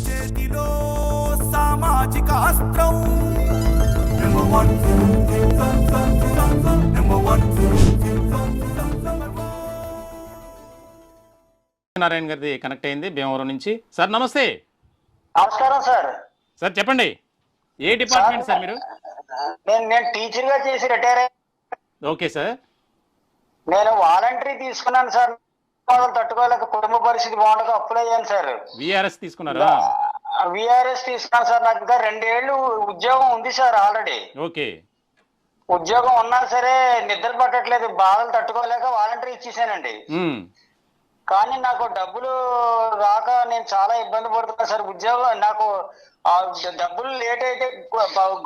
చేతిలో సామాజిక అస్త్రం number one number one. Narayana గారిది కనెక్ట్ అయింది భీమవరం నుంచి. సార్ నమస్తే. నమస్కారం సార్. సార్ చెప్పండి, ఏ డిపార్ట్మెంట్ సార్ మీరు? నేను టీచర్ గా చేసి రిటైర్ అయ్యాను. Okay sir. నేను వాలంటరీ తీసుకున్నాను సార్. తట్టుకోలేక కుటుంబ పరిస్థితి బాగుండక అప్పులు అయ్యాను సార్. విఆర్ఎస్ తీసుకున్నారా? విఆర్ఎస్ తీసుకున్నాను సార్. నాకు ఇంకా 2 ఏళ్ళు ఉద్యోగం ఉంది సార్ ఆల్రెడీ. ఓకే. ఉద్యోగం ఉన్నా సరే నిద్ర పట్టట్లేదు, బాధలు తట్టుకోలేక వాలంటరీ ఇచ్చేసానండి. కానీ నాకు డబ్బులు రాక నేను చాలా ఇబ్బంది పడుతున్నా సార్. ఉద్యోగం నాకు డబ్బులు లేట్ అయితే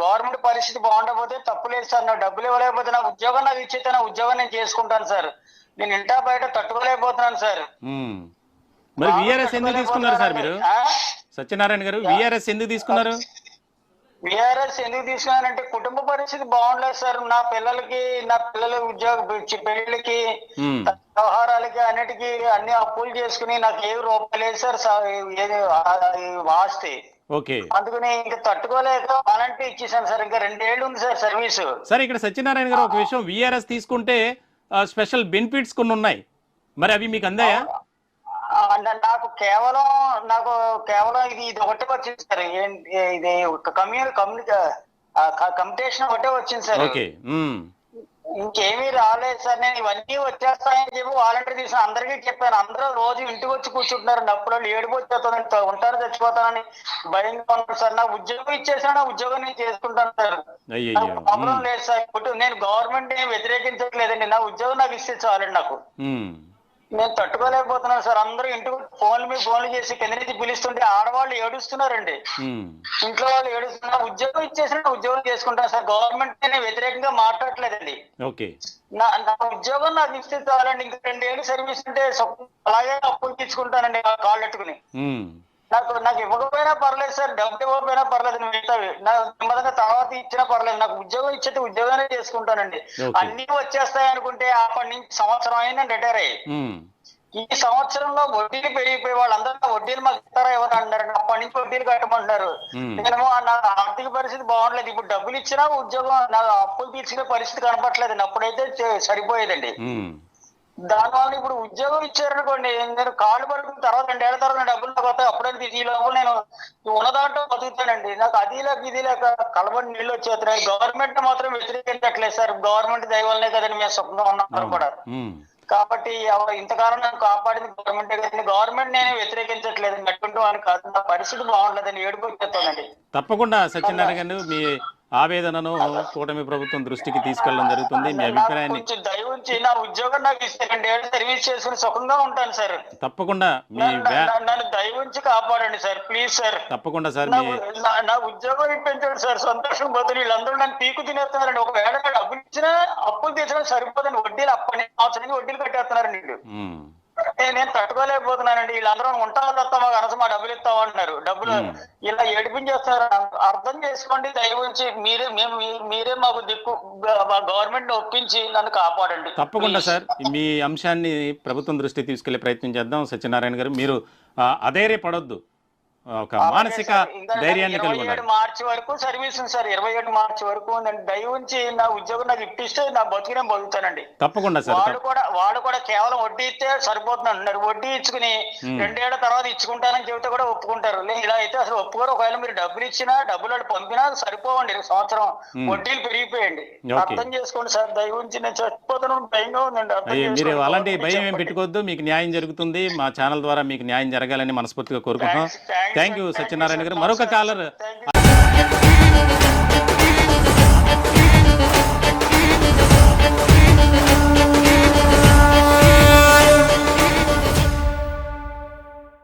గవర్నమెంట్ పరిస్థితి బాగుండకపోతే తప్పులేదు సార్. నాకు డబ్బులు ఇవ్వలేకపోతే నా ఉద్యోగం నాకు ఇచ్చేస్తే నా ఉద్యోగం నేను చేసుకుంటాను సార్. నేను ఇంటా బయట తట్టుకోలేకపోతున్నాను సార్. మరి విఆర్ఎస్ ఎందుకు తీసుకున్నారు సార్ మీరు? సత్యనారాయణ గారు విఆర్ఎస్ ఎందుకు తీసుకున్నారు? విఆర్ఎస్ ఎందుకు తీసుకున్నానంటే కుటుంబ పరిస్థితి బాగుండలేదు సార్. నా పిల్లల ఉద్యోగ పెళ్లికి వ్యవహారాలకి అన్నిటికీ అన్ని అప్పులు చేసుకుని నాకు ఏమి రూపాయలు లేదు సార్ ఆస్తి. ఓకే. అందుకని ఇంకా తట్టుకోలేక వాలంటీ ఇచ్చేసాను సార్. ఇంకా 2 ఏళ్ళు ఉంది సార్ సర్వీస్. సార్ ఇక్కడ సత్యనారాయణ గారు ఒక విషయం, విఆర్ఎస్ తీసుకుంటే స్పెషల్ బెనిఫిట్స్ కొన్ని ఉన్నాయి, మరి అవి మీకు అందాయా? నాకు కేవలం ఇది ఒకటే వచ్చింది సార్. ఇది కమ్యూనికేషన్ ఒకటే వచ్చింది సార్. ఓకే. ఇంకేమీ రాలేదు సార్. నేను ఇవన్నీ వచ్చేస్తాయని చెప్పి వాలంటీర్ తీసిన అందరికీ చెప్పాను. అందరూ రోజు ఇంటికి వచ్చి కూర్చుంటున్నారు. డబ్బులు ఏడుపు వచ్చేస్తాను, ఉంటారు చచ్చిపోతానని భయంగా ఉన్నాను సార్. నాకు ఉద్యోగం ఇచ్చేసా, నా ఉద్యోగం నేను చేసుకుంటాను సార్. ప్రాబ్లం లేదు సార్. నేను గవర్నమెంట్ ఏం వ్యతిరేకించట్లేదండి. నా ఉద్యోగం నాకు ఇస్తే చాలండి. నాకు నేను తట్టుకోలేకపోతున్నాను సార్. అందరూ ఇంటికి ఫోన్లు చేసి కింద నుంచి పిలుస్తుంటే ఆడవాళ్ళు ఏడుస్తున్నారండి. ఇంట్లో వాళ్ళు ఏడుస్తున్నారు. ఉద్యోగం ఇచ్చేసిన ఉద్యోగం చేసుకుంటాను సార్. గవర్నమెంట్ నేను వ్యతిరేకంగా మాట్లాడట్లేదండి. నా ఉద్యోగం నాకు ఇస్తే చాలండి. ఇంకా 2 ఏళ్ళు సర్వీస్ ఉంటే అలాగే అప్పులు తీసుకుంటానండి కాళ్ళు పెట్టుకుని. నాకు ఇవ్వకపోయినా పర్లేదు సార్, డబ్బు ఇవ్వకపోయినా పర్లేదు, మిగతావి నాకు నెమ్మదిగా తర్వాత ఇచ్చినా పర్లేదు. నాకు ఉద్యోగం ఇచ్చేది ఉద్యోగానే చేసుకుంటానండి. అన్ని వచ్చేస్తాయి అనుకుంటే అప్పటి నుంచి సంవత్సరం అయినా రిటైర్ అయ్యి ఈ సంవత్సరంలో వడ్డీలు పెరిగిపోయి వాళ్ళందరూ వడ్డీలు మాకు ఇస్తారా ఎవరు అన్నారండి. అప్పటి నుంచి వడ్డీలు కట్టమంటున్నారు. నేను నా ఆర్థిక పరిస్థితి బాగుండలేదు. ఇప్పుడు డబ్బులు ఇచ్చినా ఉద్యోగం నా అప్పులు తీర్చుకునే పరిస్థితి కనపట్లేదండి. అప్పుడైతే సరిపోయేదండి. దానివల్ల ఇప్పుడు ఉద్యోగం ఇచ్చారనుకోండి, నేను కాళ్ళు పడుకున్న తర్వాత 2 ఏళ్ల తర్వాత డబ్బులు నాకు వస్తాయి. అప్పుడైతే ఈ లోపల నేను ఉన్నదాంట్లో బతుకుతానండి. నాకు అది లేక ఇది లేక కలబడి నీళ్ళు వచ్చేస్తున్నాయి. గవర్నమెంట్ మాత్రం వ్యతిరేకించట్లేదు సార్. గవర్నమెంట్ దయ వల్లనే కదండి మేము సుఖంగా ఉన్నాం కూడా. కాబట్టి ఇంతకాలం నన్ను కాపాడింది గవర్నమెంటే కదండి. గవర్నమెంట్ నేను వ్యతిరేకించట్లేదు, అటువంటి అని కాదు. నా పరిస్థితి బాగుండదని ఏడుపు వచ్చేస్తానండి. తప్పకుండా సత్యనారాయణ గారు మీ ఆవేదనను కూటమి ప్రభుత్వం దృష్టికి తీసుకెళ్లడం జరుగుతుంది. మీ అభిప్రాయాన్ని దయ ఉంచి నా ఉద్యోగం నాకు ఇస్తే 2 ఏళ్ళు సర్వీస్ చేసుకుని సుఖంగా ఉంటాను సార్. తప్పకుండా నన్ను దయ ఉంచి కాపాడండి సార్, ప్లీజ్ సార్. తప్పకుండా సార్. నా ఉద్యోగం ఇప్పించండి సార్. సంతోషం పోతుంది. వీళ్ళందరూ నన్ను పీకు తినేస్తున్నారండి. ఒకవేళ డబ్బులు ఇచ్చినా అప్పులు తీర్చడం సరిపోదండి. వడ్డీలు అప్పటి సంవత్సరానికి వడ్డీలు కట్టేస్తున్నారండి. నేను తట్టుకోలేకపోతున్నానండి. వీళ్ళందరూ ఉంటా వస్తా మాకు అనస మా డబ్బులు ఇస్తామంటున్నారు. డబ్బులు ఇలా ఏడిపించేస్తున్నారు. అర్థం చేసుకోండి దయ ఉంచి. మీరే మాకు దిక్కు, గవర్నమెంట్ ఒప్పించి నన్ను కాపాడండి. తప్పకుండా సార్. మీ అంశాన్ని ప్రభుత్వం దృష్టికి తీసుకెళ్లే ప్రయత్నం చేద్దాం. సత్యనారాయణ గారు మీరు అధైర్యపడొద్దు, ఒక మానసిక ధైర్యాన్ని కలిగి ఉన్నారు. 27 మార్చి వరకు సర్వీస్ ఉంది సార్. 27 మార్చి వరకు ఉందండి. దయ ఉంచి నా ఉద్యోగం నాకు ఇప్పిస్తే నా బతుకునే బతుకుతానండి. తప్పకుండా సార్. వాళ్ళు కూడా కేవలం వడ్డీ ఇస్తే సరిపోతుంది అంటున్నారు. వడ్డీ ఇచ్చుకుని 2 ఏళ్ల తర్వాత ఇచ్చుకుంటానని చెబితే కూడా ఒప్పుకుంటారు. ఇలా అయితే అసలు ఒప్పుకోరు. ఒకవేళ మీరు డబ్బులు ఇచ్చినా డబ్బులు వాళ్ళు పంపినా సరిపోవండి. సంవత్సరం వడ్డీలు పెరిగిపోయండి. అర్థం చేసుకోండి సార్. దయ ఉంచి నేను చచ్చిపోతాను, భయంగా ఉందండి. మీరు అలాంటి భయం ఏం పెట్టుకోవద్దు. మీకు న్యాయం జరుగుతుంది. మా ఛానల్ ద్వారా మీకు న్యాయం జరగాలని మనస్ఫూర్తిగా కోరుకుంటున్నాం. థ్యాంక్ యూ సత్యనారాయణ గారు. మరొక కాలర్